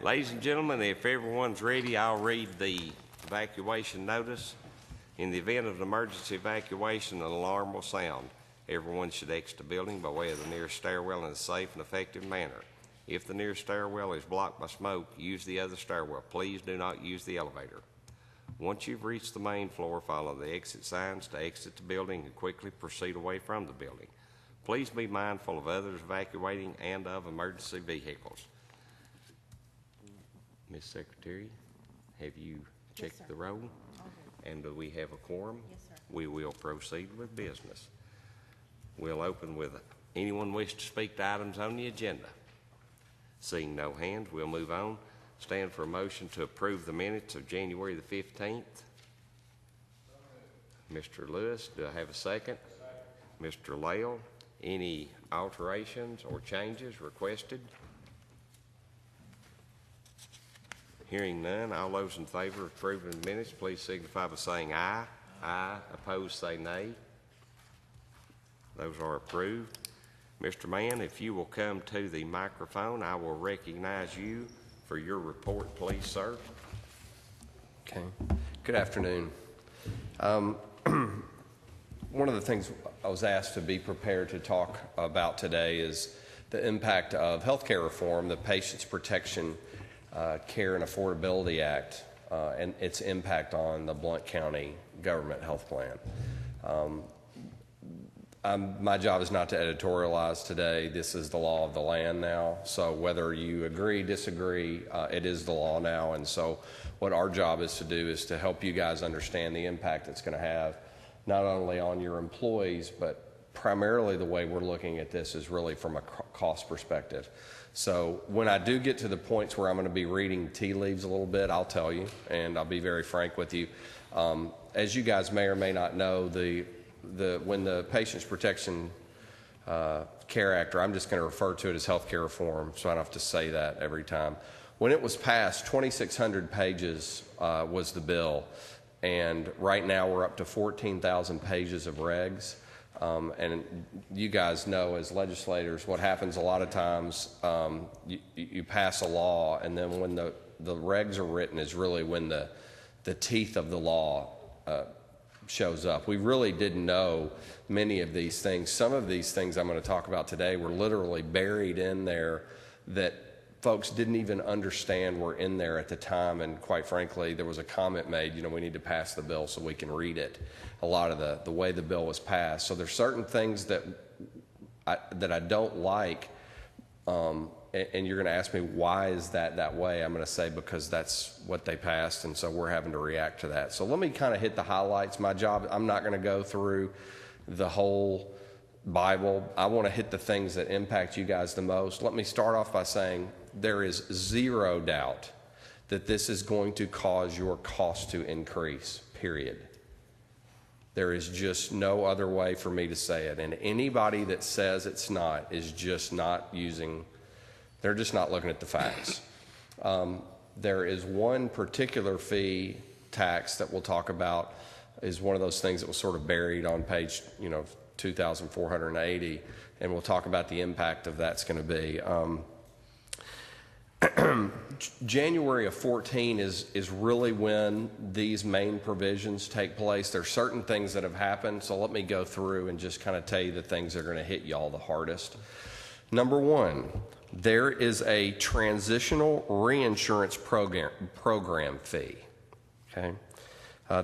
Ladies and gentlemen, if everyone's ready, I'll read the evacuation notice. In the event of an emergency evacuation, an alarm will sound. Everyone should exit the building by way of the nearest stairwell in a safe and effective manner. If the nearest stairwell is blocked by smoke, use the other stairwell. Please do not use the elevator. Once you've reached the main floor, follow the exit signs to exit the building and quickly proceed away from the building. Please be mindful of others evacuating and of emergency vehicles. Ms. Secretary, have you checked the roll? And do we have a quorum? Yes, sir. We will proceed with business. We'll open with anyone wish to speak to items on the agenda. Seeing no hands, we'll move on. Stand for a motion to approve the minutes of January the 15th. Mr. Lewis, do I have a second? Mr. Lale, any alterations or changes requested? Hearing none, all those in favor of approving the minutes, please signify by saying aye. Aye. Opposed, say nay. Those are approved. Mr. Mann, if you will come to the microphone, I will recognize you for your report, please, sir. Okay. Good afternoon. One of the things I was asked to be prepared to talk about today is the impact of healthcare reform, the Patients Protection Care and Affordability Act, and its impact on the Blount County government health plan. My job is not to editorialize today. This is the law of the land now. So whether you agree, disagree, it is the law now. And so what our job is to do is to help you guys understand the impact it's going to have, not only on your employees, but primarily the way we're looking at this is really from a cost perspective. So when I do get to the points where I'm going to be reading tea leaves a little bit, I'll tell you, and I'll be very frank with you. As you guys may or may not know, when the Patients Protection Care Act, or I'm just going to refer to it as healthcare reform, so I don't have to say that every time. When it was passed, 2,600 pages was the bill, and right now we're up to 14,000 pages of regs. And you guys know, as legislators, what happens a lot of times, you pass a law, and then when the regs are written is really when the teeth of the law shows up. We really didn't know many of these things. Some of these things I'm going to talk about today were literally buried in there that folks didn't even understand were in there at the time, and quite frankly, there was a comment made, we need to pass the bill so we can read it, a lot of the way the bill was passed. So there's certain things that I don't like, and you're going to ask me, why is that way? I'm going to say, because that's what they passed, and so we're having to react to that. So let me kind of hit the highlights. My job, I'm not going to go through the whole Bible. I want to hit the things that impact you guys the most. Let me start off by saying there is zero doubt that this is going to cause your cost to increase, period. There is just no other way for me to say it. And anybody that says it's not is just not they're just not looking at the facts. There is one particular fee tax that we'll talk about, is one of those things that was sort of buried on page 2,480, and we'll talk about the impact of that's going to be. January of 14 is really when these main provisions take place. There's certain things that have happened, so let me go through and just kind of tell you the things that are going to hit y'all the hardest. Number one, there is a transitional reinsurance program fee. Okay,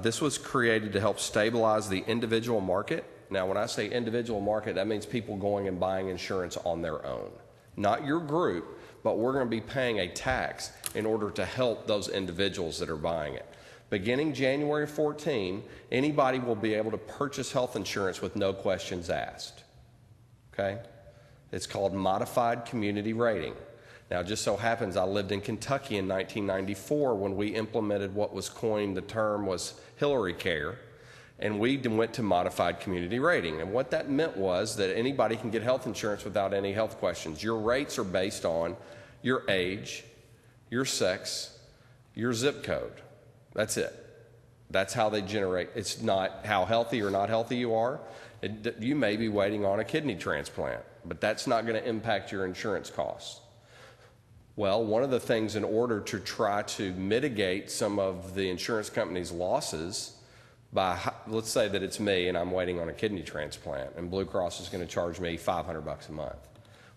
this was created to help stabilize the individual market. Now, when I say individual market, that means people going and buying insurance on their own, not your group, but we're going to be paying a tax in order to help those individuals that are buying it. Beginning January 14, anybody will be able to purchase health insurance with no questions asked. Okay? It's called modified community rating. Now, it just so happens I lived in Kentucky in 1994 when we implemented what was coined, the term was Hillary Care, and we went to modified community rating. And what that meant was that anybody can get health insurance without any health questions. Your rates are based on your age, your sex, your zip code. That's it. That's how they generate. It's not how healthy or not healthy you are. You may be waiting on a kidney transplant, but that's not going to impact your insurance costs. Well, one of the things in order to try to mitigate some of the insurance company's losses by, let's say that it's me and I'm waiting on a kidney transplant and Blue Cross is going to charge me $500 a month.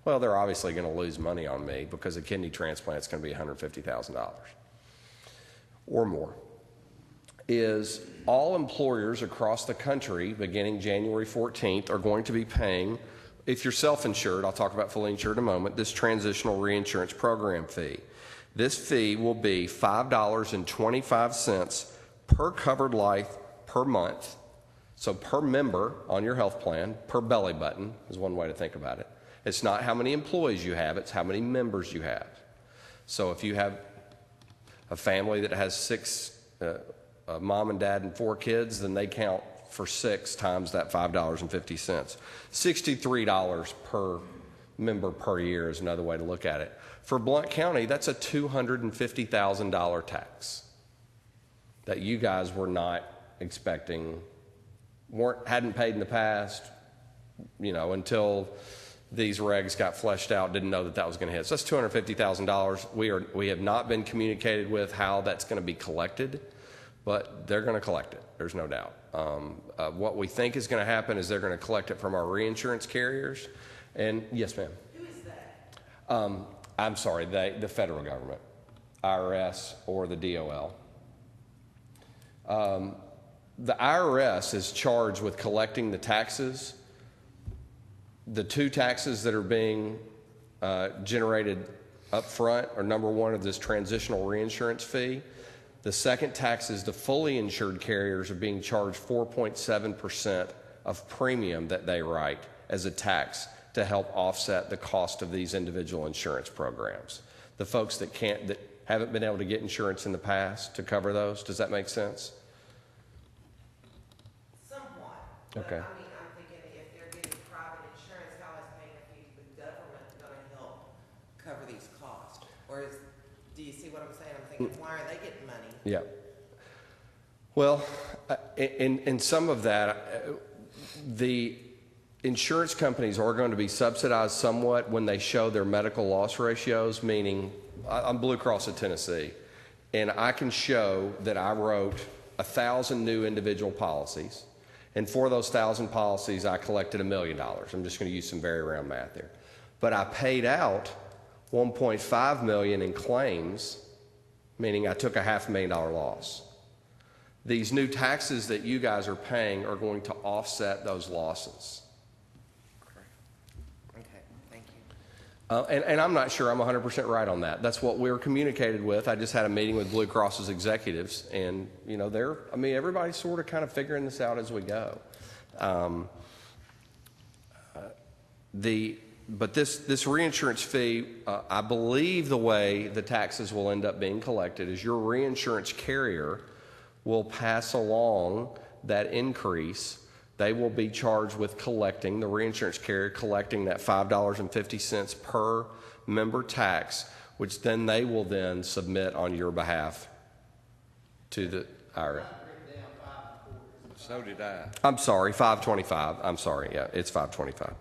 Well, they're obviously going to lose money on me because a kidney transplant is going to be $150,000 or more. Is all employers across the country beginning January 14th are going to be paying, if you're self-insured, I'll talk about fully insured in a moment, this transitional reinsurance program fee. This fee will be $5.25 per covered life per month. So per member on your health plan, per belly button is one way to think about it. It's not how many employees you have, it's how many members you have. So if you have a family that has six, a mom and dad and 4 kids, then they count for 6 times that $5.50. $63 per member per year is another way to look at it. For Blount County, that's a $250,000 tax that you guys were not expecting, hadn't paid in the past, until these regs got fleshed out, didn't know that that was going to hit. So that's $250,000. We have not been communicated with how that's going to be collected, but they're going to collect it. There's no doubt. What we think is going to happen is they're going to collect it from our reinsurance carriers. And yes, ma'am. Who is that? I'm sorry, the federal government, IRS or the DOL. The IRS is charged with collecting the taxes. The 2 taxes that are being generated up front are number 1 of this transitional reinsurance fee. The second tax is the fully insured carriers are being charged 4.7% of premium that they write as a tax to help offset the cost of these individual insurance programs. The folks that haven't been able to get insurance in the past to cover those, does that make sense? Somewhat. Okay. But, I'm thinking if they're getting private insurance, how is paying a fee to the government going to help cover these costs? Or do you see what I'm saying? I'm thinking, why are they getting money? Yeah. Well, in some of that, the insurance companies are going to be subsidized somewhat when they show their medical loss ratios, meaning I'm Blue Cross of Tennessee, and I can show that I wrote 1,000 new individual policies, and for those 1,000 policies, I collected $1 million. I'm just going to use some very round math here. But I paid out $1.5 million in claims, meaning I took a $500,000 loss. These new taxes that you guys are paying are going to offset those losses. Okay, thank you. And I'm not sure I'm 100% right on that. That's what we were communicated with. I just had a meeting with Blue Cross's executives, and everybody's sort of kind of figuring this out as we go. But this reinsurance fee, I believe the way the taxes will end up being collected is your reinsurance carrier will pass along that increase. They will be charged with collecting, the reinsurance carrier collecting that $5.50 per member tax, which then they will then submit on your behalf to the IRS. So did I. I'm sorry, $5.25. I'm sorry, yeah, it's $5.25.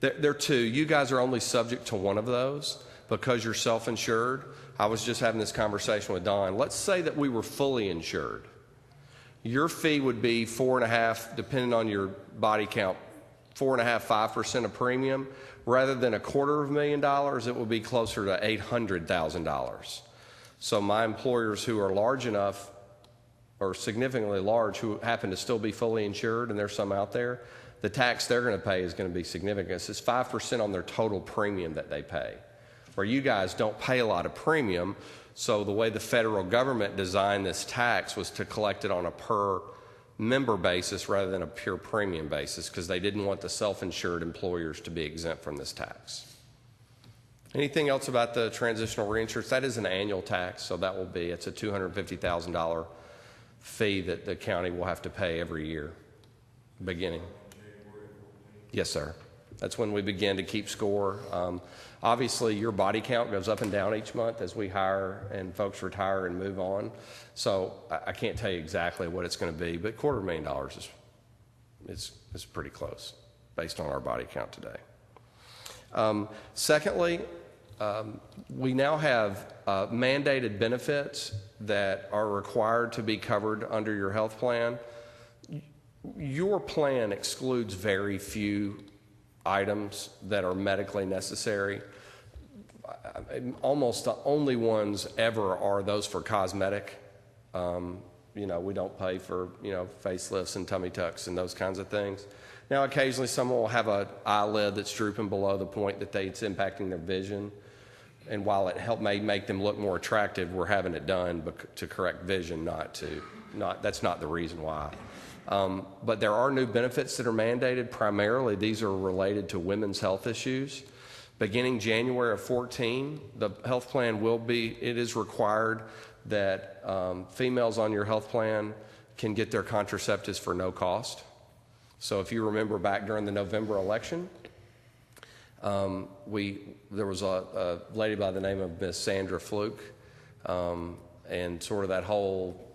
There are 2. You guys are only subject to one of those because you're self-insured. I was just having this conversation with Don. Let's say that we were fully insured. Your fee would be 4.5%, depending on your body count, 4.5%, 5% of premium. Rather than $250,000, it would be closer to $800,000. So my employers who are large enough or significantly large who happen to still be fully insured, and there's some out there, the tax they're going to pay is going to be significant. It's 5% on their total premium that they pay. Where you guys don't pay a lot of premium, so the way the federal government designed this tax was to collect it on a per member basis rather than a pure premium basis because they didn't want the self-insured employers to be exempt from this tax. Anything else about the transitional reinsurance? That is an annual tax, so it's a $250,000 fee that the county will have to pay every year beginning. Yes, sir. That's when we begin to keep score. Obviously, your body count goes up and down each month as we hire and folks retire and move on. So I can't tell you exactly what it's going to be, but $250,000 is pretty close. based on our body count today. Secondly, we now have mandated benefits that are required to be covered under your health plan. Your plan excludes very few items that are medically necessary. Almost the only ones ever are those for cosmetic. We don't pay for, facelifts and tummy tucks and those kinds of things. Now, occasionally someone will have an eyelid that's drooping below the point that it's impacting their vision. And while it may make them look more attractive, we're having it done to correct vision, that's not the reason why. But there are new benefits that are mandated. Primarily, these are related to women's health issues. Beginning January of 14, the health plan it is required that females on your health plan can get their contraceptives for no cost. So if you remember back during the November election, there was a lady by the name of Miss Sandra Fluke, and sort of that whole,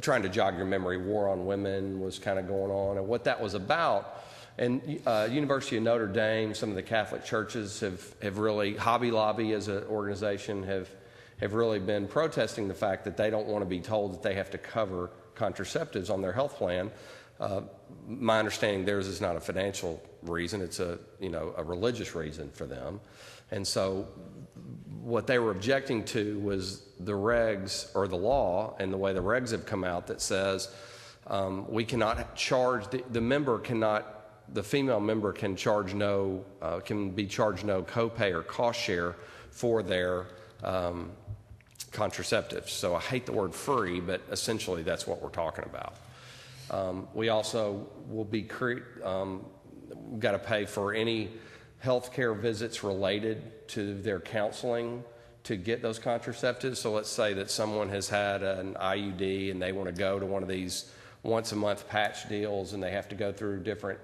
trying to jog your memory, war on women was kind of going on, and what that was about. And University of Notre Dame, some of the Catholic churches have really, Hobby Lobby as an organization have really been protesting the fact that they don't want to be told that they have to cover contraceptives on their health plan. My understanding theirs is not a financial reason, it's a religious reason for them. And so what they were objecting to was the regs or the law and the way the regs have come out that says we cannot charge, the female member can be charged no copay or cost share for their contraceptives. So I hate the word free, but essentially that's what we're talking about. We also will be got to pay for any health care visits related to their counseling to get those contraceptives. So let's say that someone has had an IUD and they want to go to one of these once a month patch deals, and they have to go through different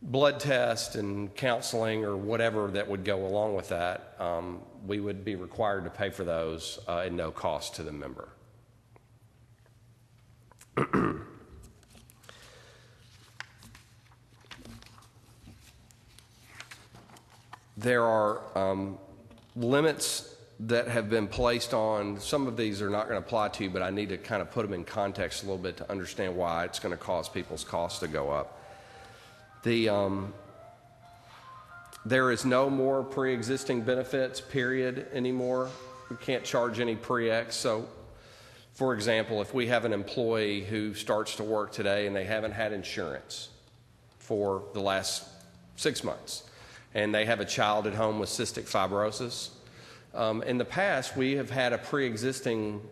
blood tests and counseling or whatever that would go along with that. We would be required to pay for those at no cost to the member. There are limits that have been placed on, some of these are not going to apply to you, but I need to kind of put them in context a little bit to understand why it's going to cause people's costs to go up. There is no more pre-existing benefits, period, anymore. We can't charge any pre-ex. So, for example, if we have an employee who starts to work today and they haven't had insurance for the last 6 months, and they have a child at home with cystic fibrosis, in the past we have had a pre-existing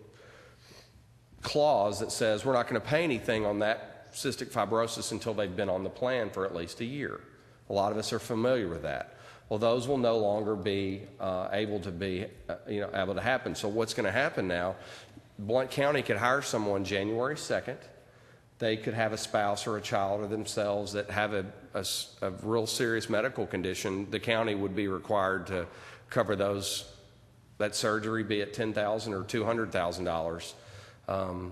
clause that says we're not going to pay anything on that cystic fibrosis until they've been on the plan for at least a year. A lot of us are familiar with that. Well, those will no longer be able to happen. So what's going to happen now? Blount County could hire someone January 2nd. They could have a spouse or a child or themselves that have a real serious medical condition. The county would be required to cover that surgery, be it $10,000 or $200,000.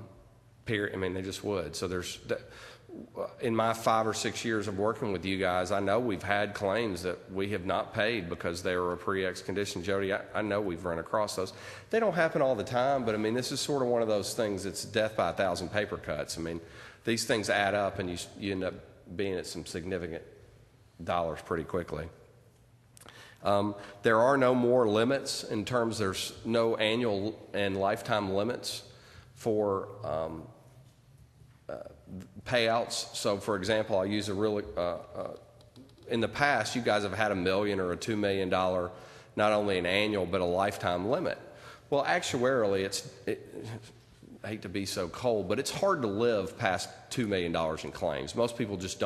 Period. I mean, they just would. So in my 5 or 6 years of working with you guys, I know we've had claims that we have not paid because they were a pre-ex condition. Jody, I know we've run across those. They don't happen all the time, but I mean, this is sort of one of those things that's death by 1,000 paper cuts. I mean, these things add up and you end up being at some significant dollars pretty quickly. There are no more limits in terms, there's no annual and lifetime limits for payouts. So, for example, I'll use in the past, you guys have had $1 million or a $2 million, not only an annual, but a lifetime limit. Well, actuarially, I hate to be so cold, but it's hard to live past $2 million in claims. Most people just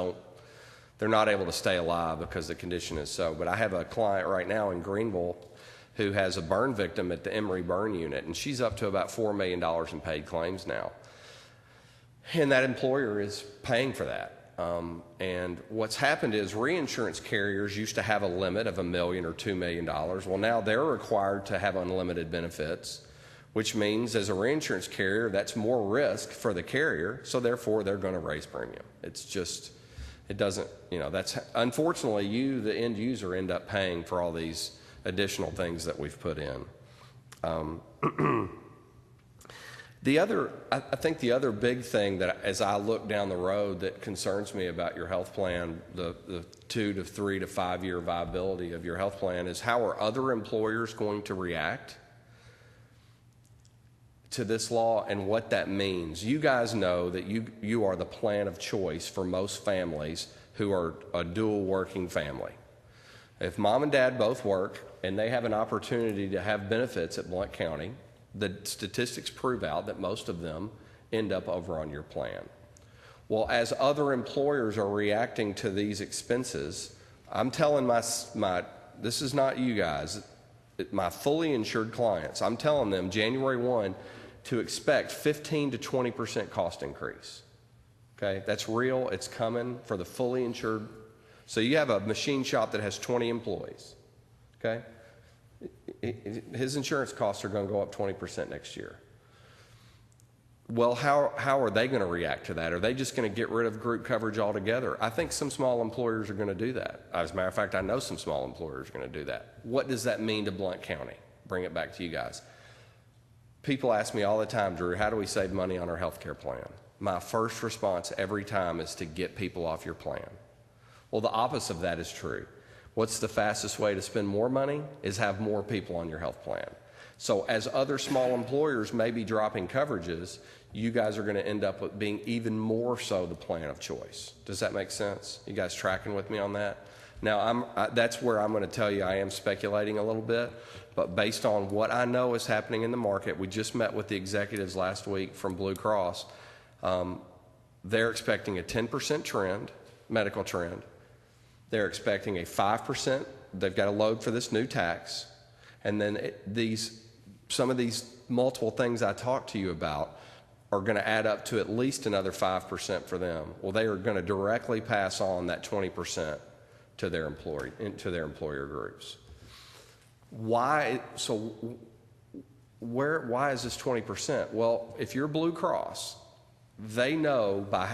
they're not able to stay alive because the condition is so. But I have a client right now in Greenville who has a burn victim at the Emory Burn Unit, and she's up to about $4 million in paid claims now. And that employer is paying for that. And what's happened is reinsurance carriers used to have a limit of $1 million or $2 million. Well, now they're required to have unlimited benefits, which means as a reinsurance carrier, that's more risk for the carrier, so therefore they're going to raise premium. It's it doesn't, that's, unfortunately, you, the end user, end up paying for all these additional things that we've put in. I think the other big thing that, as I look down the road, that concerns me about your health plan, the 2 to 3 to 5 year viability of your health plan, is how are other employers going to react to this law and what that means. You guys know that you are the plan of choice for most families who are a dual working family. If mom and dad both work and they have an opportunity to have benefits at Blount County, the statistics prove out that most of them end up over on your plan. Well, as other employers are reacting to these expenses, I'm telling this is not you guys, my fully insured clients, I'm telling them January 1 to expect 15 to 20% cost increase. Okay, that's real, it's coming for the fully insured. So you have a machine shop that has 20 employees, okay? His insurance costs are going to go up 20% next year. Well, how are they going to react to that? Are they just going to get rid of group coverage altogether? I think some small employers are going to do that. As a matter of fact, I know some small employers are going to do that. What does that mean to Blount County? Bring it back to you guys. People ask me all the time, Drew, how do we save money on our health care plan? My first response every time is to get people off your plan. Well, the opposite of that is true. What's the fastest way to spend more money? Is have more people on your health plan. So as other small employers may be dropping coverages, you guys are going to end up with being even more so the plan of choice. Does that make sense? You guys tracking with me on that? Now, that's where I'm going to tell you I am speculating a little bit, but based on what I know is happening in the market, we just met with the executives last week from Blue Cross. They're expecting a 10% trend, medical trend. They're expecting a 5%. They've got a load for this new tax. And then some of these multiple things I talked to you about are going to add up to at least another 5% for them. Well, they are going to directly pass on that 20% to their employer groups. Why? So why is this 20%? Well, if you're Blue Cross, they know by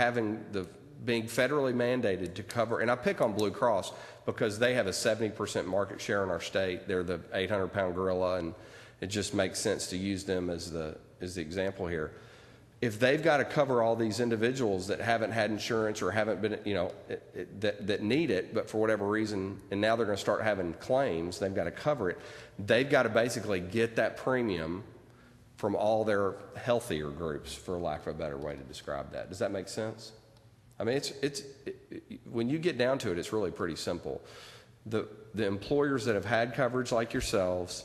being federally mandated to cover, and I pick on Blue Cross because they have a 70% market share in our state. They're the 800-pound gorilla, and it just makes sense to use them as the example here. If they've got to cover all these individuals that haven't had insurance or haven't been, that need it, but for whatever reason, and now they're going to start having claims, they've got to cover it. They've got to basically get that premium from all their healthier groups, for lack of a better way to describe that. Does that make sense? I mean, when you get down to it, it's really pretty simple. The employers that have had coverage like yourselves,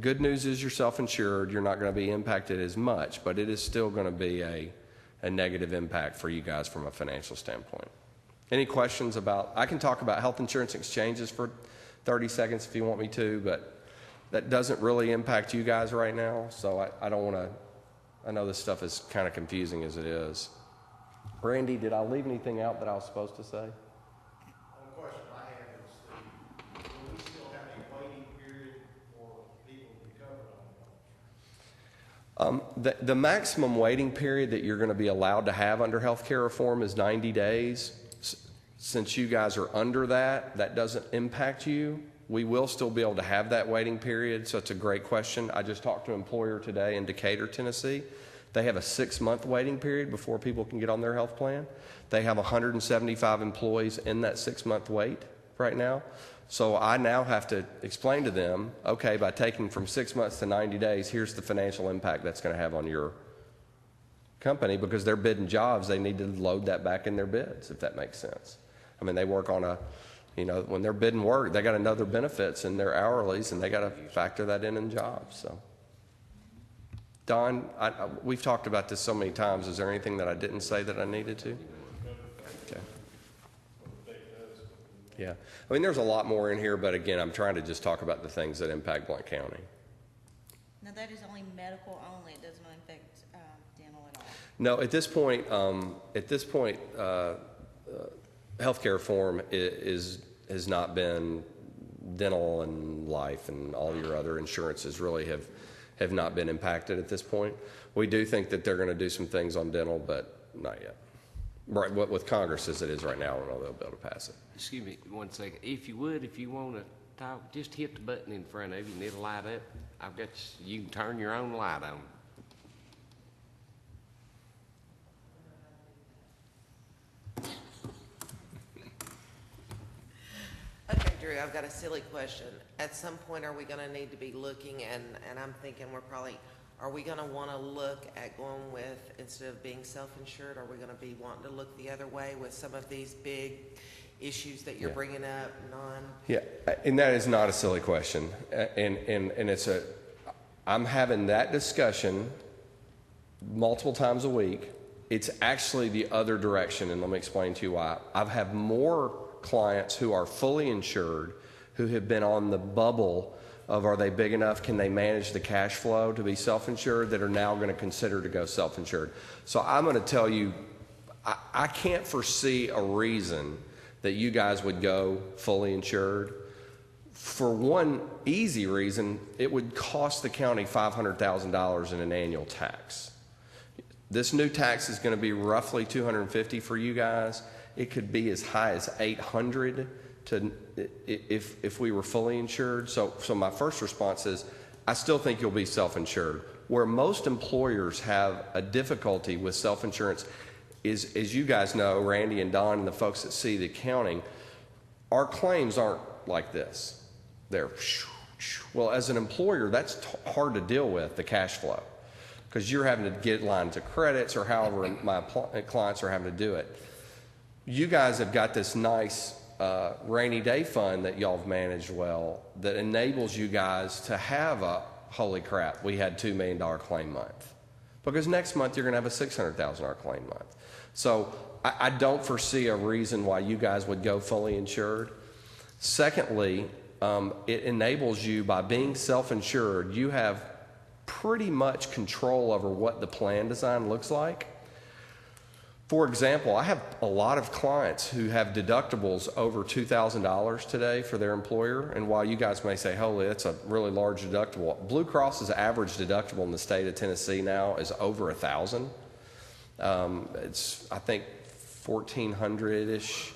good news is you're self-insured. You're not going to be impacted as much, but it is still going to be a negative impact for you guys from a financial standpoint. Any questions I can talk about health insurance exchanges for 30 seconds if you want me to, but that doesn't really impact you guys right now, so I don't want to, I know this stuff is kind of confusing as it is. Randy, did I leave anything out that I was supposed to say? One question I have is, will we still have a waiting period for people to be covered on? The maximum waiting period that you're going to be allowed to have under health care reform is 90 days. Since you guys are under that doesn't impact you. We will still be able to have that waiting period, so it's a great question. I just talked to an employer today in Decatur, Tennessee. They have a 6-month waiting period before people can get on their health plan. They have 175 employees in that 6-month wait right now. So I now have to explain to them, okay, by taking from 6 months to 90 days, here's the financial impact that's going to have on your company, because they're bidding jobs. They need to load that back in their bids, if that makes sense. I mean, they work on when they're bidding work, they got to know their benefits and their hourlies, and they got to factor that in jobs, so. Don, we've talked about this so many times. Is there anything that I didn't say that I needed to? Okay. Yeah. I mean, there's a lot more in here, but again, I'm trying to just talk about the things that impact Blount County. Now, that is only medical only. It does not affect dental at all. No, at this point, healthcare reform has not been dental and life, and all your other insurances really have not been impacted at this point. We do think that they're going to do some things on dental, but not yet. Right, what with Congress as it is right now, I don't know they'll be able to pass it. Excuse me 1 second. If you want to talk, just hit the button in front of you and it'll light up. I've got, you can turn your own light on. Okay, Drew, I've got a silly question. At some point, are we gonna need to be looking, and I'm thinking are we gonna wanna look at going with, instead of being self-insured, are we gonna be wanting to look the other way with some of these big issues that you're Yeah. bringing up, Yeah, and that is not a silly question. And I'm having that discussion multiple times a week. It's actually the other direction, and let me explain to you why. I've had more clients who are fully insured who have been on the bubble of are they big enough, can they manage the cash flow to be self-insured, that are now going to consider to go self-insured. So I'm going to tell you, I can't foresee a reason that you guys would go fully insured. For one easy reason, it would cost the county $500,000 in an annual tax. This new tax is going to be roughly $250 for you guys. It could be as high as $800 if we were fully insured. So my first response is, I still think you'll be self-insured. Where most employers have a difficulty with self-insurance is, as you guys know, Randy and Don and the folks that see the accounting, our claims aren't like this. They're, well, as an employer, that's hard to deal with, the cash flow, because you're having to get lines of credits or however my clients are having to do it. You guys have got this nice rainy day fund that y'all have managed well that enables you guys to have a, holy crap, we had $2 million claim month. Because next month you're going to have a $600,000 claim month. So I don't foresee a reason why you guys would go fully insured. Secondly, it enables you, by being self-insured, you have pretty much control over what the plan design looks like. For example, I have a lot of clients who have deductibles over $2,000 today for their employer, and while you guys may say, holy, that's a really large deductible, Blue Cross's average deductible in the state of Tennessee now is over $1,000. It's, I think, 1,400-ish.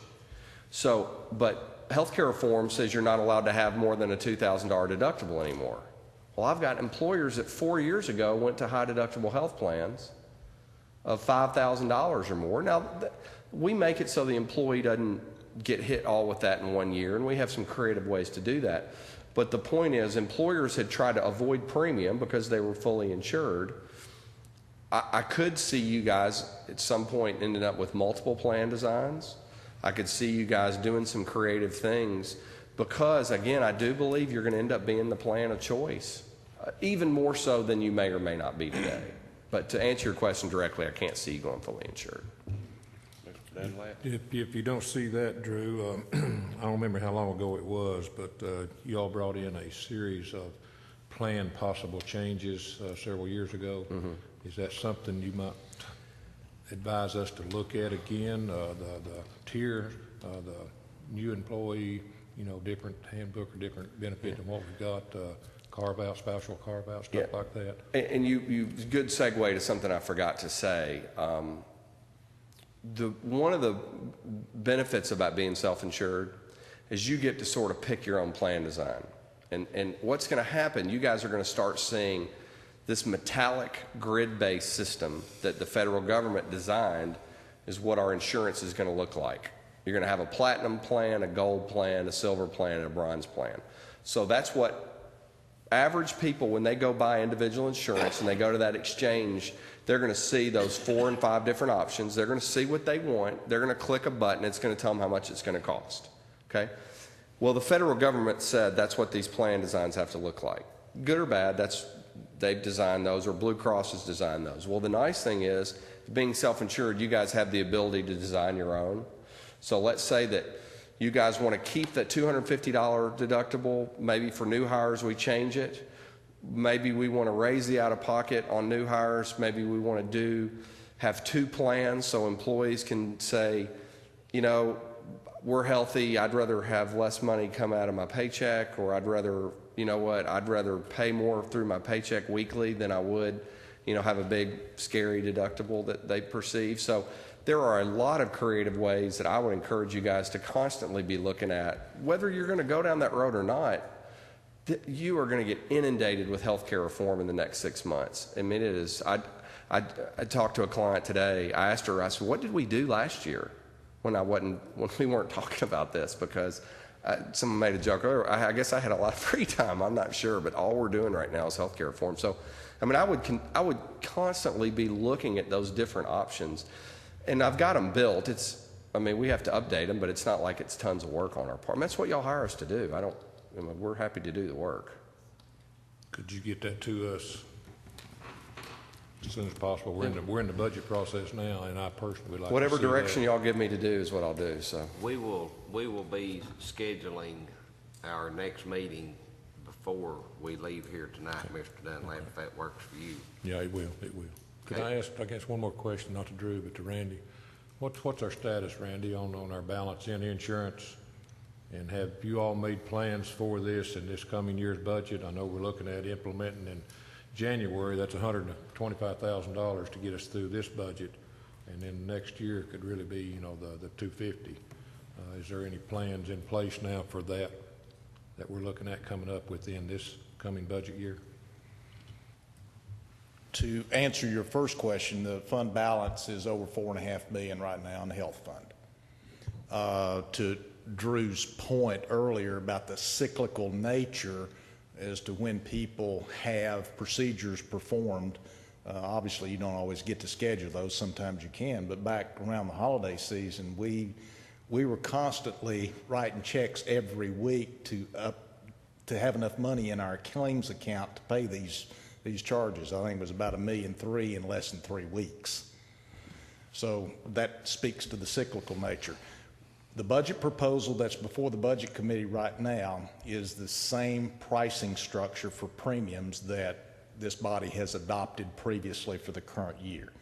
So, but healthcare reform says you're not allowed to have more than a $2,000 deductible anymore. Well, I've got employers that 4 years ago went to high deductible health plans of $5,000 or more. Now, we make it so the employee doesn't get hit all with that in 1 year, and we have some creative ways to do that. But the point is, employers had tried to avoid premium because they were fully insured. I could see you guys at some point ending up with multiple plan designs. I could see you guys doing some creative things because, again, I do believe you're going to end up being the plan of choice, even more so than you may or may not be today. But to answer your question directly, I can't see you going fully insured. If you don't see that, Drew, I don't remember how long ago it was, but you all brought in a series of planned possible changes several years ago. Mm-hmm. Is that something you might advise us to look at again? The tier, the new employee, different handbook or different benefit than what we've got, carve-out, spousal carve-out, stuff like that. And you good segue to something I forgot to say. One of the benefits about being self-insured is you get to sort of pick your own plan design. And what's going to happen, you guys are going to start seeing this metallic grid-based system that the federal government designed is what our insurance is going to look like. You're going to have a platinum plan, a gold plan, a silver plan, and a bronze plan. So that's what average people, when they go buy individual insurance and they go to that exchange, they're going to see those 4 and 5 different options. They're going to see what they want. They're going to click a button. It's going to tell them how much it's going to cost. Okay? Well, the federal government said that's what these plan designs have to look like. Good or bad, they've designed those, or Blue Cross has designed those. Well, the nice thing is, being self-insured, you guys have the ability to design your own. So let's say that you guys want to keep that $250 deductible. Maybe for new hires we change it. Maybe we want to raise the out-of-pocket on new hires. Maybe we want to have 2 plans so employees can say, we're healthy, I'd rather have less money come out of my paycheck, or I'd rather, I'd rather pay more through my paycheck weekly than I would, have a big, scary deductible that they perceive. So there are a lot of creative ways that I would encourage you guys to constantly be looking at, whether you're going to go down that road or not. You are going to get inundated with healthcare reform in the next 6 months. I mean, it is. I talked to a client today. I asked her, I said, what did we do last year when we weren't talking about this? Because someone made a joke earlier. I guess I had a lot of free time. I'm not sure, but all we're doing right now is healthcare reform. So, I mean, I would constantly be looking at those different options, and I've got them built. I mean, we have to update them, but it's not like it's tons of work on our part. And that's what y'all hire us to do. We're happy to do the work. Could you get that to us as soon as possible? We're in the budget process now, and I personally would like to Whatever see direction that. y'all give me to do is what I'll do. So We will be scheduling our next meeting before we leave here tonight, Mr. Dunlap, if that works for you. Yeah, it will. Could I ask, I guess, one more question, not to Drew, but to Randy? What's our status, Randy, on our balance in insurance? And have you all made plans for this in this coming year's budget? I know we're looking at implementing in January. That's $125,000 to get us through this budget, and then next year could really be, the 250. Is there any plans in place now for that we're looking at coming up within this coming budget year? To answer your first question, the fund balance is over $4.5 million right now in the health fund. To Drew's point earlier about the cyclical nature as to when people have procedures performed, obviously you don't always get to schedule those. Sometimes you can, but back around the holiday season, we were constantly writing checks every week to have enough money in our claims account to pay these charges. I think it was about $1.3 million in less than 3 weeks. So that speaks to the cyclical nature. The budget proposal that's before the budget committee right now is the same pricing structure for premiums that this body has adopted previously for the current year.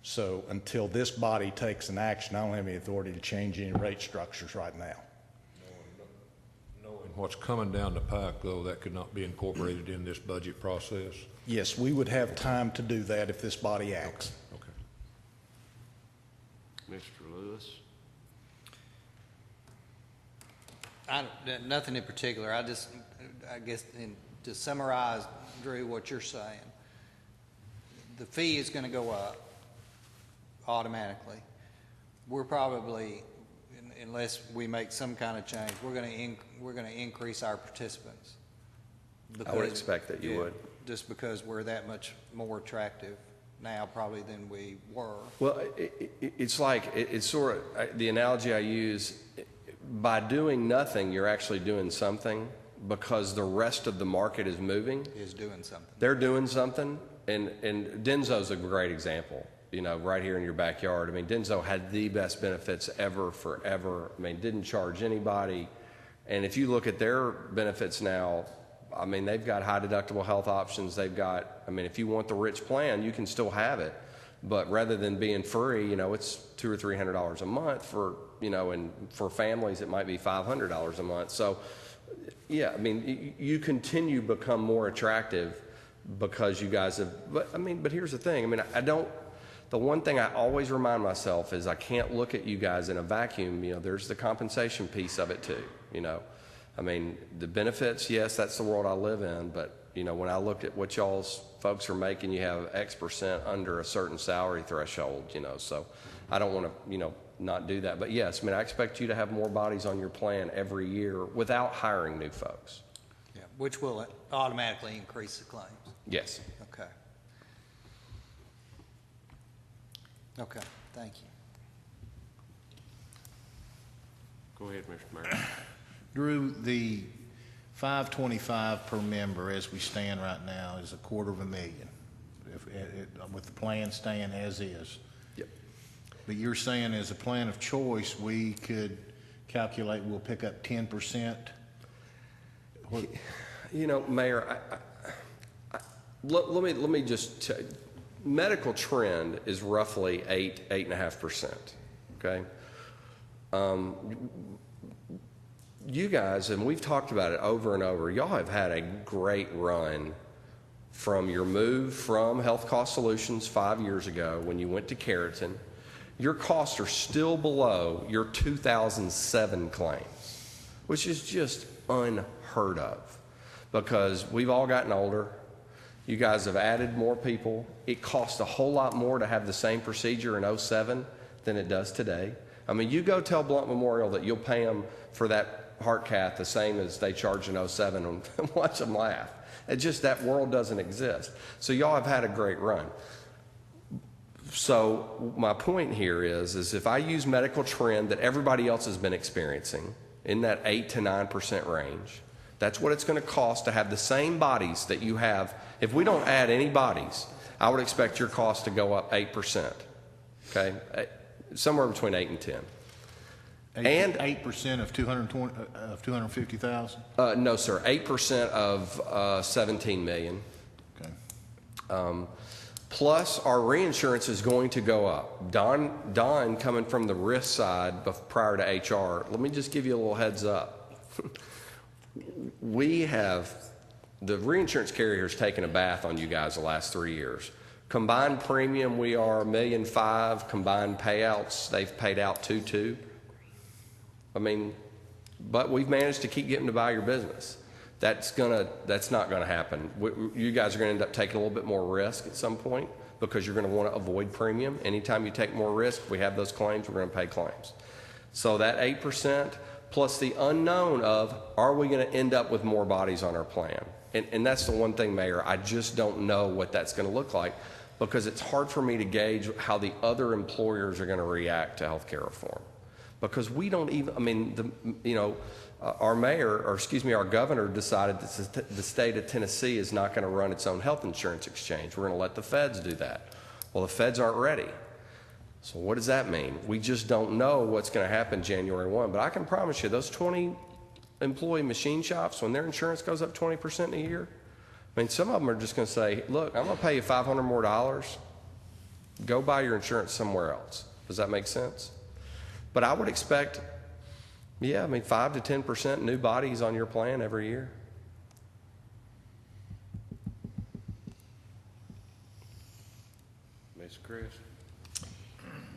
So until this body takes an action, I don't have any authority to change any rate structures right now. Knowing what's coming down the pike, though, that could not be incorporated in this budget process? Yes, we would have time to do that if this body acts. Mr. Lewis? Nothing in particular. I guess, to summarize, Drew, what you're saying, the fee is going to go up automatically. We're probably, unless we make some kind of change, we're going to increase our participants. I would expect that you would. Just because we're that much more attractive now probably than we were. Well, it's sort of the analogy I use. By doing nothing, you're actually doing something, because the rest of the market is moving. Is doing something. They're doing something, and Denzo's a great example. Right here in your backyard. I mean, Denzo had the best benefits ever, forever. I mean, didn't charge anybody, and if you look at their benefits now, I mean, they've got high deductible health options. They've got, I mean, if you want the rich plan, you can still have it, but rather than being free, it's $200 or $300 a month for. And for families, it might be $500 a month. So, yeah, I mean, you continue to become more attractive because you guys have, but here's the thing. I mean, the one thing I always remind myself is I can't look at you guys in a vacuum. There's the compensation piece of it too, I mean, the benefits, yes, that's the world I live in, but, when I look at what y'all's folks are making, you have X percent under a certain salary threshold, so I don't want to, not do that. But yes, I mean, I expect you to have more bodies on your plan every year without hiring new folks. Yeah, which will automatically increase the claims. Yes. Okay. Okay, thank you. Go ahead, Mr. Mayor. Drew, the $525 per member as we stand right now is $250,000, with the plan staying as is. Yep. But you're saying as a plan of choice, we could calculate we'll pick up 10%? Mayor, let me just tell you, medical trend is roughly 8.5%. Okay. You guys, and we've talked about it over and over, y'all have had a great run from your move from Health Cost Solutions 5 years ago when you went to Keratin. your costs are still below your 2007 claims, which is just unheard of because we've all gotten older. You guys have added more people. It costs a whole lot more to have the same procedure in 07 than it does today. I mean, you go tell Blount Memorial that you'll pay them for that heart cath the same as they charged in 07 and watch them laugh. It just, that world doesn't exist. So y'all have had a great run. So my point here is if I use medical trend that everybody else has been experiencing in that 8 to 9% range, that's what it's going to cost to have the same bodies that you have. If we don't add any bodies, I would expect your cost to go up 8%. Okay? Somewhere between 8 and 10. And 8% of 220 of 250,000. No, sir. 8% of 17 million. Okay. Plus, our reinsurance is going to go up. Don, coming from the risk side prior to HR, let me just give you a little heads up. The reinsurance carrier's taken a bath on you guys the last 3 years. Combined premium, we are $1.5 million. Combined payouts, they've paid out 2.2. I mean, but we've managed to keep getting to buy your business. That's not gonna happen. You guys are gonna end up taking a little bit more risk at some point because you're gonna want to avoid premium. Anytime you take more risk, if we have those claims, we're gonna pay claims. So that 8% plus the unknown of, are we gonna end up with more bodies on our plan? And that's the one thing, Mayor, I just don't know what that's gonna look like because it's hard for me to gauge how the other employers are gonna react to healthcare reform. Because we don't even, I mean, our mayor, or excuse me, our governor decided that the state of Tennessee is not going to run its own health insurance exchange. We're going to let the feds do that. Well, the feds aren't ready. So what does that mean? We just don't know what's going to happen January 1. But I can promise you, those 20 employee machine shops, when their insurance goes up 20% in a year, I mean, some of them are just going to say, look, I'm going to pay you $500 more. Go buy your insurance somewhere else. Does that make sense? But I would expect, 5 to 10% new bodies on your plan every year. Ms. Chris.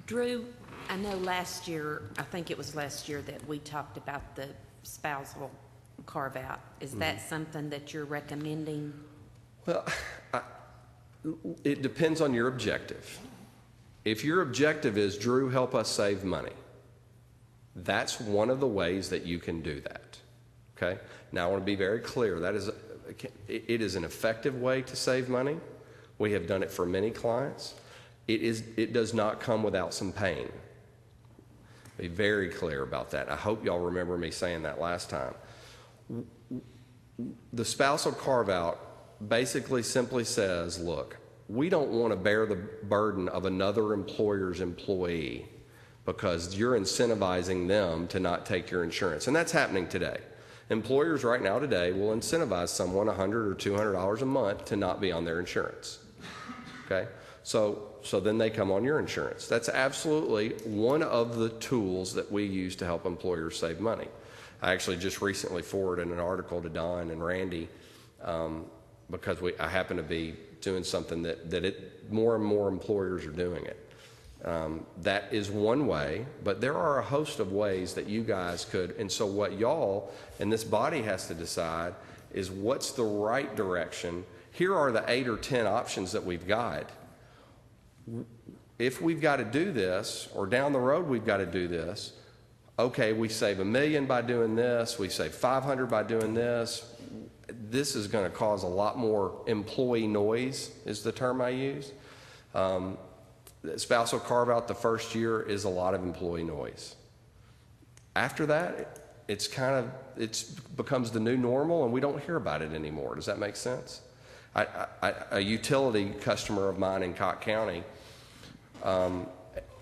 Drew, I know last year, I think it was last year that we talked about the spousal carve out. Is that something that you're recommending? Well, it depends on your objective. If your objective is, Drew, help us save money, that's one of the ways that you can do that, okay? Now, I want to be very clear. It is an effective way to save money. We have done it for many clients. It does not come without some pain. Be very clear about that. I hope y'all remember me saying that last time. The spousal carve-out basically simply says, look, we don't want to bear the burden of another employer's employee because you're incentivizing them to not take your insurance. And that's happening today. Employers right now today will incentivize someone $100 or $200 a month to not be on their insurance. Okay? So then they come on your insurance. That's absolutely one of the tools that we use to help employers save money. I actually just recently forwarded an article to Don and Randy because I happen to be doing something that more and more employers are doing it. That is one way, but there are a host of ways that you guys could, and so what y'all and this body has to decide is what's the right direction. Here are the 8 or 10 options that we've got. If we've got to do this, or down the road we've got to do this, okay, we save $1 million by doing this, we save $500 by doing this. This is going to cause a lot more employee noise, is the term I use. Spousal carve out the first year is a lot of employee noise. After that, it becomes the new normal and we don't hear about it anymore. Does that make sense? A utility customer of mine in Cott County,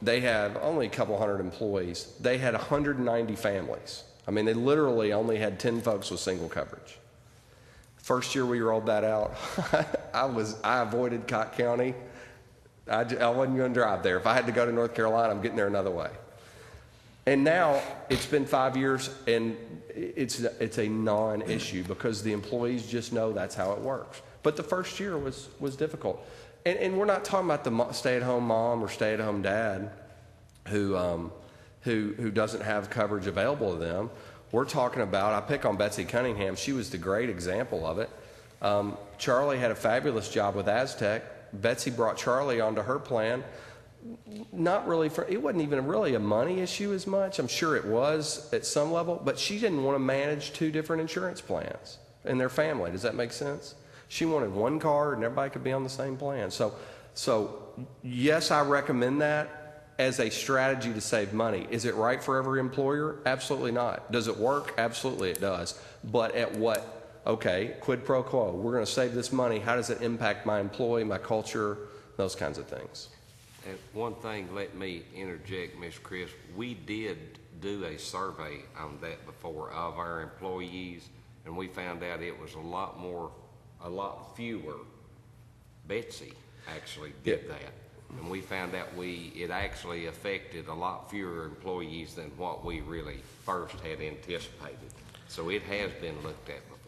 they have only a couple hundred employees. They had 190 families. I mean, they literally only had 10 folks with single coverage. First year we rolled that out, I avoided Cott County. I wasn't going to drive there. If I had to go to North Carolina, I'm getting there another way. And now it's been 5 years and it's a non-issue because the employees just know that's how it works. But the first year was difficult. And we're not talking about the stay-at-home mom or stay-at-home dad. who doesn't have coverage available to them. We're talking about, I pick on Betsy Cunningham, she was the great example of it. Charlie had a fabulous job with Aztec. Betsy brought Charlie onto her plan. Not really it wasn't even really a money issue as much. I'm sure it was at some level, but she didn't want to manage two different insurance plans in their family. Does that make sense? She wanted one card and everybody could be on the same plan. So yes, I recommend that as a strategy to save money. Is it right for every employer? Absolutely not. Does it work? Absolutely it does. But at what? Okay, quid pro quo. We're going to save this money. How does it impact my employee, my culture, those kinds of things? And one thing, let me interject, Mr. Chris. We did do a survey on that before of our employees, and we found out it was a lot fewer. Betsy actually did that. And we found out it actually affected a lot fewer employees than what we really first had anticipated. So it has been looked at before.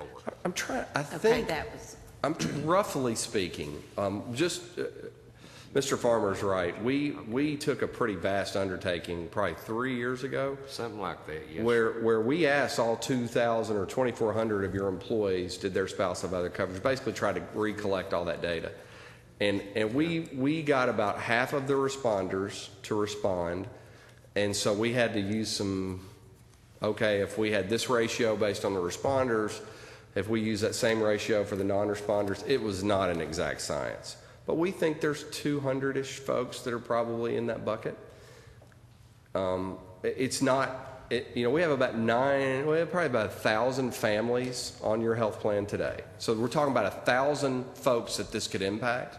Roughly speaking, Mr. Farmer's right. We took a pretty vast undertaking probably 3 years ago. Something like that, yes. Where we asked all 2,000 or 2,400 of your employees, did their spouse have other coverage? Basically tried to recollect all that data. And we got about half of the responders to respond. And so we had to use if we had this ratio based on the responders, if we use that same ratio for the non-responders, it was not an exact science. But we think there's 200-ish folks that are probably in that bucket. It's not, we have probably about 1,000 families on your health plan today. So we're talking about 1,000 folks that this could impact.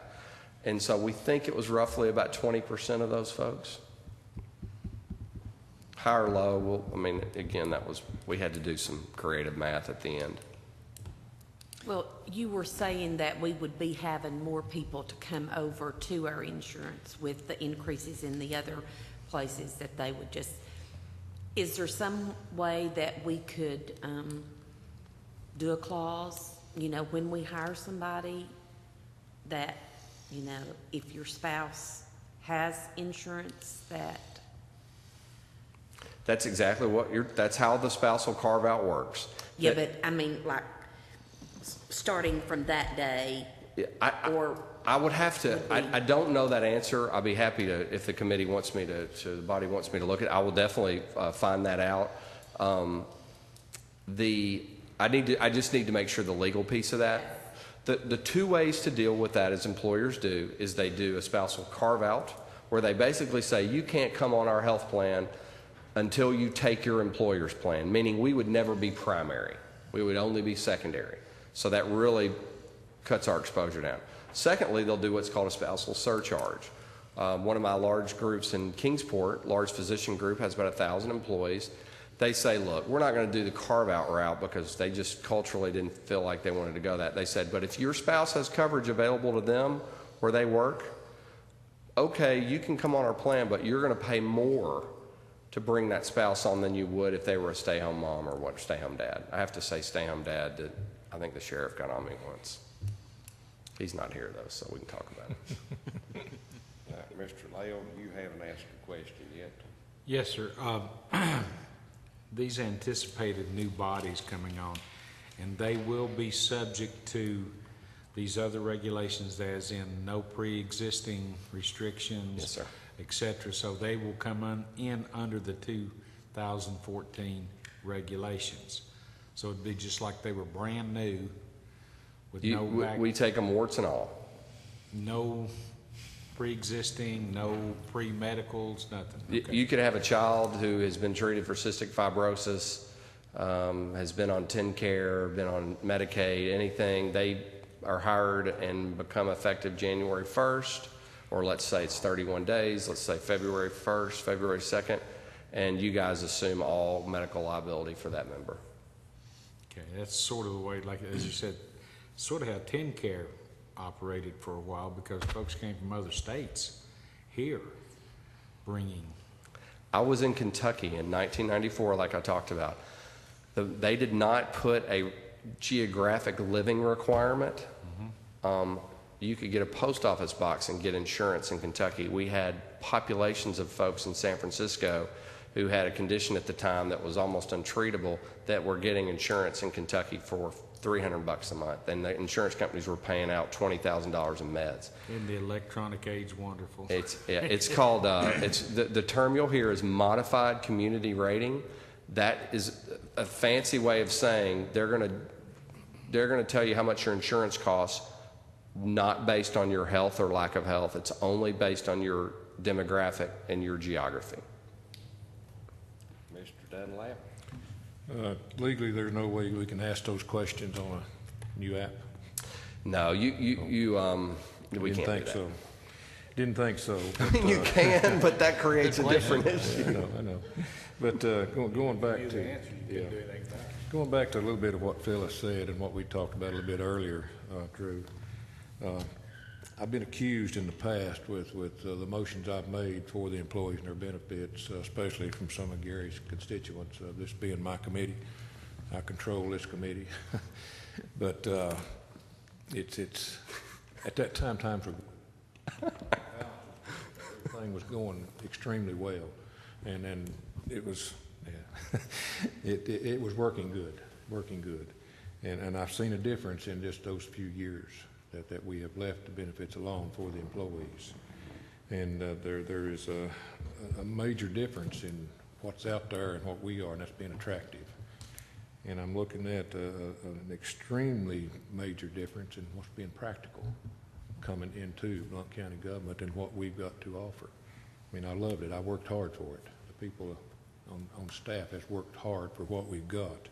And so we think it was roughly about 20% of those folks. High or low, again, we had to do some creative math at the end. Well, you were saying that we would be having more people to come over to our insurance with the increases in the other places that they would just, is there some way that we could do a clause, when we hire somebody that, if your spouse has insurance that. That's exactly that's how the spousal carve out works. Yeah, but starting from that day, I would have to, I don't know that answer. I'll be happy to, if the committee wants me the body wants me to look at it, I will definitely find that out. I just need to make sure the legal piece of that. The two ways to deal with that as employers do is they do a spousal carve out where they basically say you can't come on our health plan until you take your employer's plan, meaning we would never be primary. We would only be secondary. So that really cuts our exposure down. Secondly, they'll do what's called a spousal surcharge. One of my large groups in Kingsport, large physician group, has about 1,000 employees. They say, look, we're not going to do the carve-out route because they just culturally didn't feel like they wanted to go that. They said, but if your spouse has coverage available to them where they work, okay, you can come on our plan, but you're going to pay more to bring that spouse on than you would if they were a stay-home mom or stay-home dad. I have to say stay-home dad, I think the sheriff got on me once. He's not here, though, so we can talk about it. Mr. Lale, you haven't asked a question yet. Yes, sir. These anticipated new bodies coming on, and they will be subject to these other regulations, as in no pre-existing restrictions, yes, sir, et cetera. So they will come in under the 2014 regulations. So it'd be just like they were brand new with we take them warts and all. No pre-existing, no pre-medicals, nothing. Okay. You could have a child who has been treated for cystic fibrosis, has been on TennCare, been on Medicaid, anything. They are hired and become effective January 1st, or let's say it's 31 days, let's say February 1st, February 2nd, and you guys assume all medical liability for that member. Okay, that's sort of the way, like as you said, sort of how TennCare operated for a while, because folks came from other states here bringing. I was in Kentucky in 1994, like I talked about. They did not put a geographic living requirement you could get a post office box and get insurance in Kentucky. We had populations of folks in San Francisco who had a condition at the time that was almost untreatable that were getting insurance in Kentucky for $300 a month, and the insurance companies were paying out $20,000 in meds. Isn't the electronic age wonderful? It's called, the term you'll hear is modified community rating. That is a fancy way of saying they're gonna tell you how much your insurance costs, not based on your health or lack of health. It's only based on your demographic and your geography. Mr. Dunlap? Legally, there's no way we can ask those questions on a new app. No, we Didn't can't think do that. so. Didn't think so. I mean, you can, but that creates a different Yeah, issue. I know. But going back to, going back to a little bit of what Phyllis said and what we talked about a little bit earlier, Drew. I've been accused in the past with the motions I've made for the employees and their benefits, especially from some of Gary's constituents, this being my committee. I control this committee. But it's at that time, times were everything was going extremely well, and it was, yeah, it was working good, and I've seen a difference in just those few years that we have left the benefits alone for the employees, and there is a major difference in what's out there and what we are, and that's being attractive. And I'm looking at an extremely major difference in what's being practical coming into Blount County government and what we've got to offer. I mean, I loved it. I worked hard for it. The people on staff has worked hard for what we've got.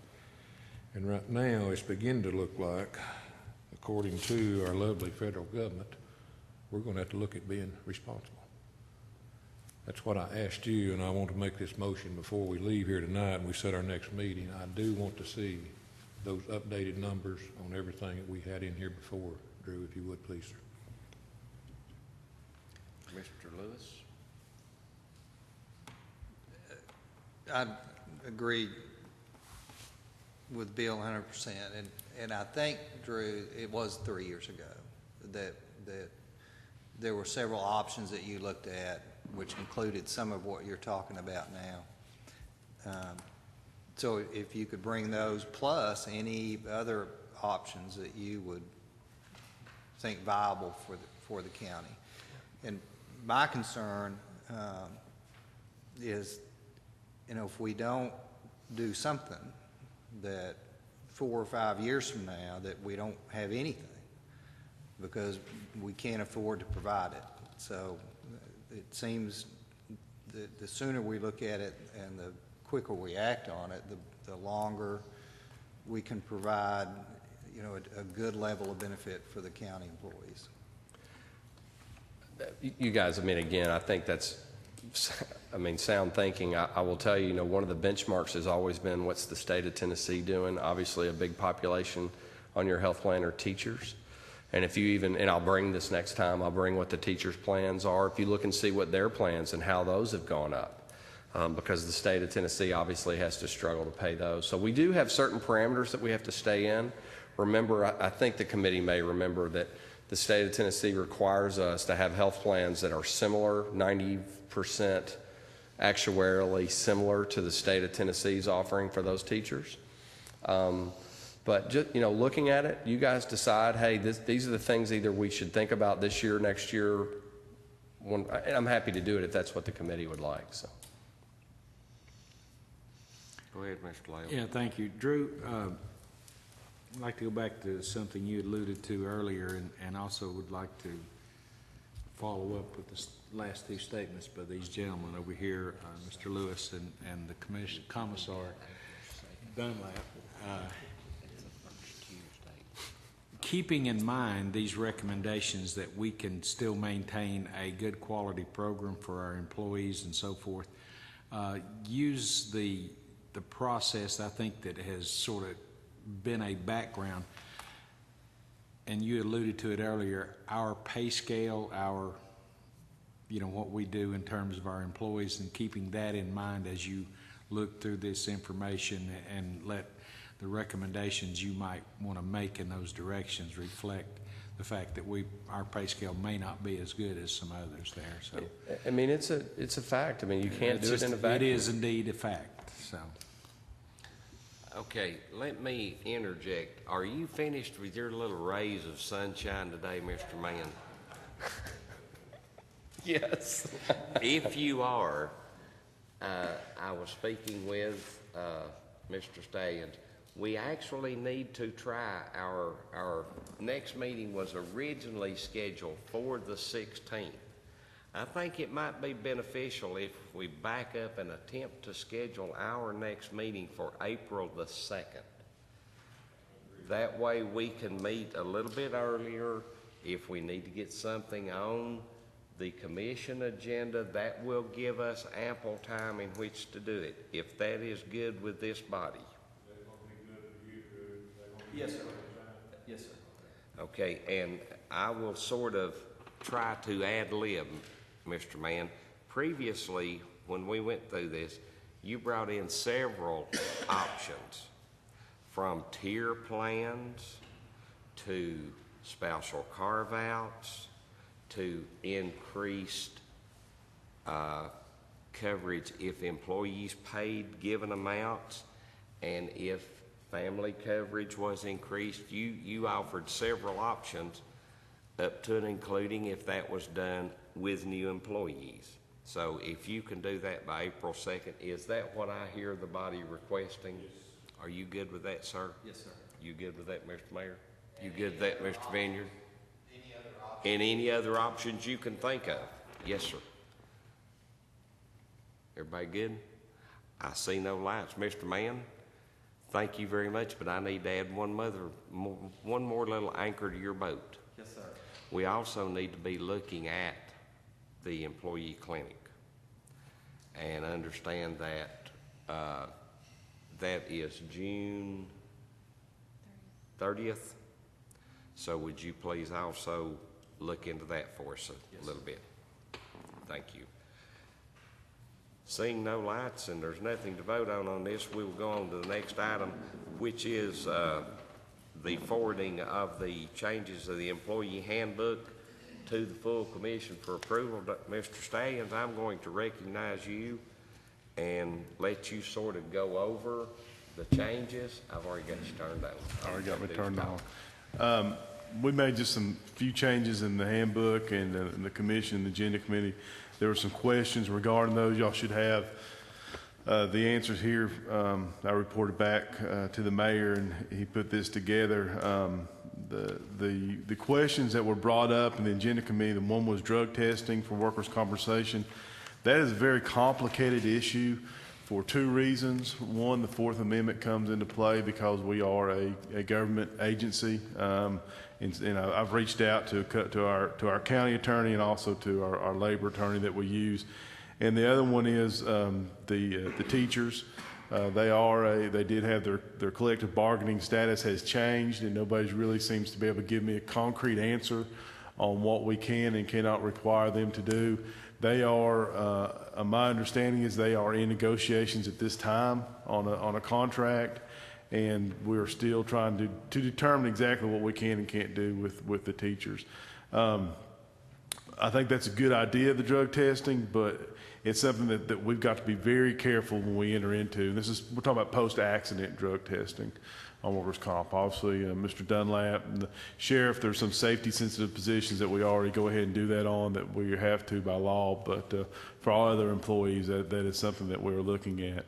And right now, it's beginning to look like, according to our lovely federal government, we're going to have to look at being responsible. That's what I asked you, and I want to make this motion before we leave here tonight and we set our next meeting. I do want to see those updated numbers on everything that we had in here before. Drew, if you would, please, sir. Mr. Lewis? I agree with Bill 100%, and I think, Drew, it was 3 years ago that there were several options that you looked at, which included some of what you're talking about now. So if you could bring those plus any other options that you would think viable for the county. And my concern is, if we don't do something, that 4 or 5 years from now that we don't have anything because we can't afford to provide it. So it seems that the sooner we look at it and the quicker we act on it, the longer we can provide, a good level of benefit for the county employees. You guys, again, I think that's, sound thinking. I will tell you, one of the benchmarks has always been what's the state of Tennessee doing. Obviously, a big population on your health plan are teachers. And if you and I'll bring this next time, I'll bring what the teachers' plans are. If you look and see what their plans and how those have gone up, because the state of Tennessee obviously has to struggle to pay those. So we do have certain parameters that we have to stay in. Remember, I think the committee may remember that the state of Tennessee requires us to have health plans that are similar, 90% actuarially similar to the state of Tennessee's offering for those teachers. But just, looking at it, you guys decide, hey, these are the things either we should think about this year, next year. And I'm happy to do it if that's what the committee would like. So. Go ahead, Mr. Lale. Yeah, thank you. Drew, I'd like to go back to something you alluded to earlier, and also would like to follow up with the last two statements by these gentlemen over here, Mr. Lewis and the Commissar Dunlap. Keeping in mind these recommendations that we can still maintain a good quality program for our employees and so forth, use the process I think that has sort of been a background, and you alluded to it earlier, our pay scale, our what we do in terms of our employees, and keeping that in mind as you look through this information and let the recommendations you might want to make in those directions reflect the fact that our pay scale may not be as good as some others there, so. I mean, it's a fact. I mean, you can't do it in a vacuum. It is indeed a fact, so. Okay, let me interject. Are you finished with your little rays of sunshine today, Mr. Mann? Yes. If you are, I was speaking with Mr. Stallions. We actually need to try our next meeting was originally scheduled for the 16th. I think it might be beneficial if we back up and attempt to schedule our next meeting for April the 2nd. That way we can meet a little bit earlier. If we need to get something on the commission agenda, that will give us ample time in which to do it, if that is good with this body. Yes, sir. Yes, sir. Okay, and I will sort of try to ad lib, Mr. Mann. Previously, when we went through this, you brought in several options, from tier plans to spousal carve-outs to increased coverage if employees paid given amounts, and if family coverage was increased. You offered several options up to and including if that was done with new employees. So if you can do that by April 2nd, is that what I hear the body requesting? Yes. Are you good with that, sir? Yes, sir. You good with that, Mr. Mayor? You good with that, Mr. Vineyard? And any other options you can think of? Yes, sir. Everybody good? I see no lights. Mr. Mann, thank you very much, but I need to add one more little anchor to your boat. Yes, sir. We also need to be looking at the employee clinic and understand that that is June 30th. So would you please also look into that for us a little bit? Thank you. Seeing no lights and there's nothing to vote on this, we will go on to the next item, which is the forwarding of the changes of the employee handbook to the full commission for approval. Mr. Stallions, I'm going to recognize you and let you sort of go over the changes. I've already got you turned on. Already got me turned on. We made just some few changes in the handbook and the commission, the agenda committee. There were some questions regarding those. Y'all should have the answers here. I reported back to the mayor, and he put this together. The questions that were brought up in the agenda committee, the one was drug testing for workers' compensation. That is a very complicated issue for two reasons. One, the Fourth Amendment comes into play because we are a government agency. And I've reached out to our county attorney and also to our labor attorney that we use. And the other one is the teachers. They did have their collective bargaining status has changed, and nobody really seems to be able to give me a concrete answer on what we can and cannot require them to do. They are, my understanding is they are in negotiations at this time on a contract, and we're still trying to determine exactly what we can and can't do with the teachers. I think that's a good idea, the drug testing, but it's something that we've got to be very careful when we enter into. We're talking about post-accident drug testing on workers' comp. Obviously, Mr. Dunlap and the sheriff, there's some safety-sensitive positions that we already go ahead and do that on that we have to by law, but for all other employees, that is something that we're looking at.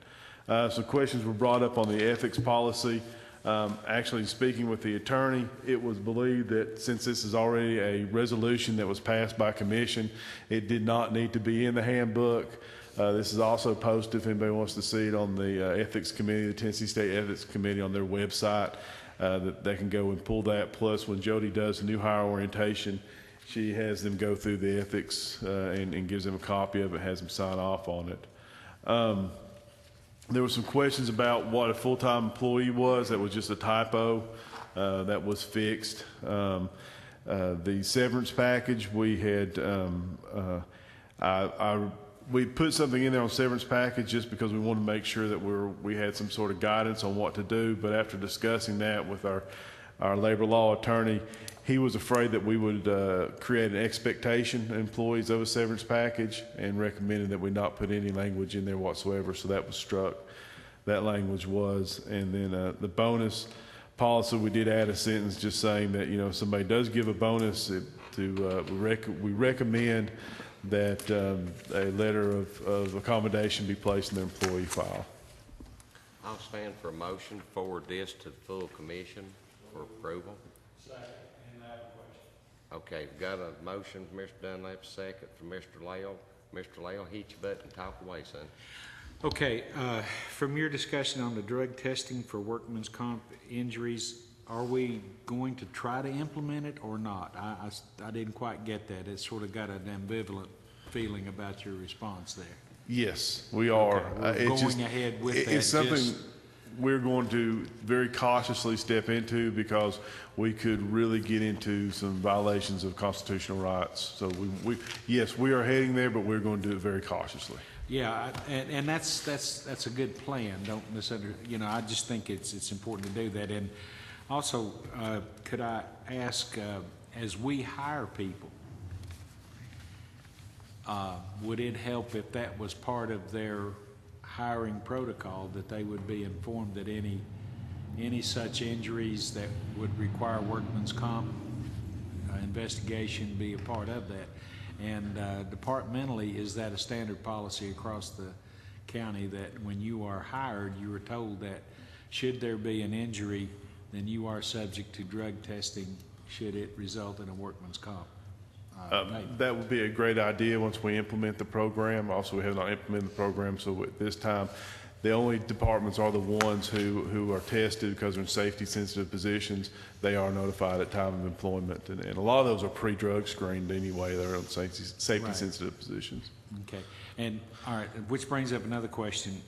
Some questions were brought up on the ethics policy. Actually, speaking with the attorney, it was believed that since this is already a resolution that was passed by commission, it did not need to be in the handbook. This is also posted if anybody wants to see it on the ethics committee, the Tennessee State Ethics Committee on their website, that they can go and pull that. Plus, when Jody does the new hire orientation, she has them go through the ethics and gives them a copy of it, has them sign off on it. There were some questions about what a full-time employee was. That was just a typo. That was fixed. The severance package, we had, we put something in there on severance package just because we wanted to make sure that we had some sort of guidance on what to do. But after discussing that with our our labor law attorney. He was afraid that we would create an expectation of employees of a severance package and recommended that we not put any language in there whatsoever, so that was struck. That language was. And then the bonus policy, we did add a sentence just saying that, if somebody does give a bonus, we recommend that a letter of accommodation be placed in the employee file. I'll stand for a motion to forward this to the full commission for approval. Second, and I have a question. Okay, we've got a motion from Mr. Dunlap, second from Mr. Lael. Mr. Lael, hit your button and talk away, son. Okay, from your discussion on the drug testing for workman's comp injuries, are we going to try to implement it or not? I didn't quite get that. It sort of got an ambivalent feeling about your response there. Yes, we are. Okay, we're going ahead with that. It's something we're going to very cautiously step into because we could really get into some violations of constitutional rights. So yes, we are heading there, but we're going to do it very cautiously. Yeah, and that's a good plan. Don't misunderstand. I just think it's important to do that. And also, could I ask, as we hire people, would it help if that was part of their hiring protocol, that they would be informed that any such injuries that would require workman's comp investigation be a part of that? And departmentally, is that a standard policy across the county that when you are hired, you are told that should there be an injury, then you are subject to drug testing should it result in a workman's comp? That would be a great idea once we implement the program. Also, we have not implemented the program, so at this time, the only departments are the ones who are tested because they're in safety-sensitive positions. They are notified at time of employment, and a lot of those are pre-drug screened anyway. They're in safety-sensitive positions. Okay, and all right, which brings up another question.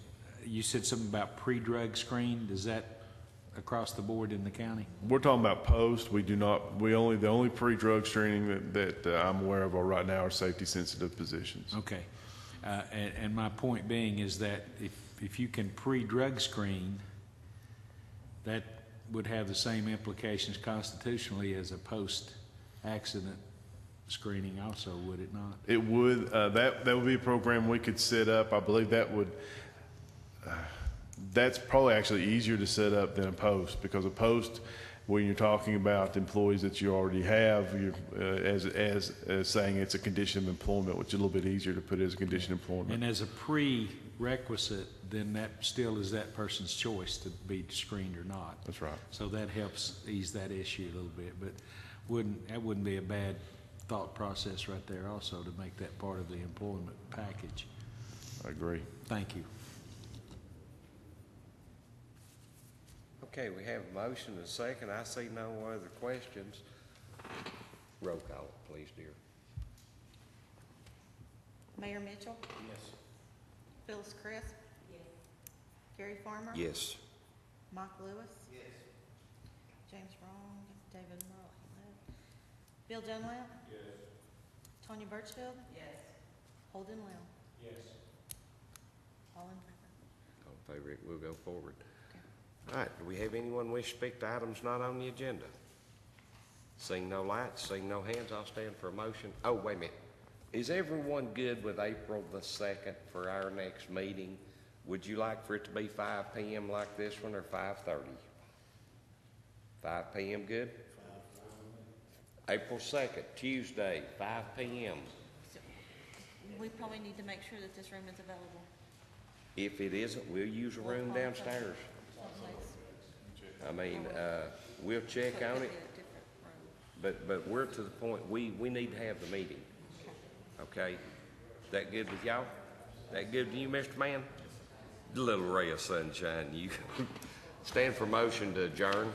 You said something about pre-drug screened. Is that across the board in the county? We're talking about post. The only pre-drug screening that I'm aware of right now are safety-sensitive positions. Okay, and my point being is that if you can pre-drug screen, that would have the same implications constitutionally as a post-accident screening also, would it not? It would. That would be a program we could set up. I believe that would. That's probably actually easier to set up than a post, because a post, when you're talking about employees that you already have, as saying it's a condition of employment, which is a little bit easier to put as a condition of employment. And as a prerequisite, then that still is that person's choice to be screened or not. That's right. So that helps ease that issue a little bit, but that wouldn't be a bad thought process right there also, to make that part of the employment package. I agree. Thank you. Okay, we have a motion and a second. I see no other questions. Roll call, please, dear. Mayor Mitchell? Yes. Phyllis Crisp? Yes. Gary Farmer? Yes. Mike Lewis? Yes. James Wrong, David Merle. Bill Dunlap? Yes. Tanya Birchfield? Yes. Holden Lamb? Yes. All in favor? All in favor, we'll go forward. All right, do we have anyone wish to speak to items not on the agenda? Seeing no lights, seeing no hands, I'll stand for a motion. Oh, wait a minute. Is everyone good with April the 2nd for our next meeting? Would you like for it to be 5 p.m. like this one, or 5:30? 5 p.m. good? April 2nd, Tuesday, 5 p.m. So we probably need to make sure that this room is available. If it isn't, we'll use a room downstairs. I mean, we'll check on it, but we're to the point, we need to have the meeting. Okay? That good with y'all? That good to you, Mr. Man? The little ray of sunshine, you. Stand for motion to adjourn.